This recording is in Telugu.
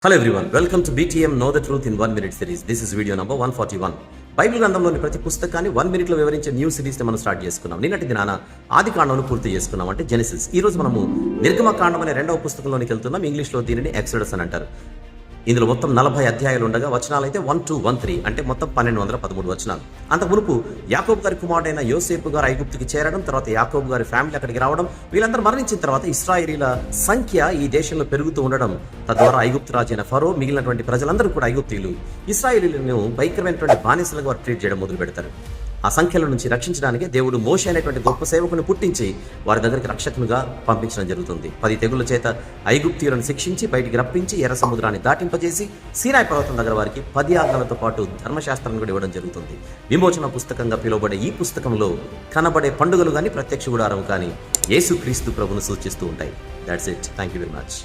Hello everyone, welcome to BTM know the truth in 1 minute series. This is video number 141. Bible గ్రంథంలోని ప్రతి పుస్తకాన్ని 1 minute లో వివరించే న్యూ సిరీస్ ని మనం స్టార్ట్ చేసుకున్నాం. నిన్నటి దినాన ఆది కాండంను పూర్తి చేసుకున్నాం, అంటే జెనెసిస్. ఈ రోజు మనము నిర్గమకాండం అనే రెండవ పుస్తకంలోనికి వెళ్తున్నాం. ఇంగ్లీష్ లో దీనిని ఎక్సోడస్ అని అంటారు. ఇందులో మొత్తం 40 అధ్యాయాలు ఉండగా వచనాలు అయితే 1 to 13, అంటే మొత్తం 1213 వచనాలు. అంత మునుపు యాకోబు గారి కుమారుడైన యోసేపు గారు ఐగుప్తుకి చేరడం, తర్వాత యాకోబు గారి ఫ్యామిలీ అక్కడికి రావడం, వీళ్ళందరూ మరణించిన తర్వాత ఇశ్రాయేలీల సంఖ్య ఈ దేశంలో పెరుగుతూ ఉండడం, తద్వారా ఐగుప్తు రాజు అయిన ఫరో మిగిలినటువంటి ప్రజలందరూ కూడా ఐగుప్తీయులు ఇశ్రాయేలీలను భయంకరమైనటువంటి బానిసలుగా వారు ట్రీట్ చేయడం మొదలు పెడతారు. ఆ సంఖ్యల నుంచి రక్షించడానికి దేవుడు మోషే అనేటువంటి గొప్ప సేవకుని పుట్టించి వారి దగ్గరికి రక్షకునిగా పంపించడం జరుగుతుంది. 10 తెగుళ్ల చేత ఐగుప్తీయులను శిక్షించి బయటికి రప్పించి ఎర్ర సముద్రాన్ని దాటింపజేసి సీనాయి పర్వతం దగ్గర వారికి 10 ఆజ్ఞలతో పాటు ధర్మశాస్త్రాన్ని కూడా ఇవ్వడం జరుగుతుంది. విమోచన పుస్తకంగా పిలువబడే ఈ పుస్తకంలో కనబడే పండుగలు కానీ ప్రత్యక్ష గుడారం కానీ యేసుక్రీస్తు ప్రభువును సూచిస్తూ ఉంటాయి. That's it. Thank you very much.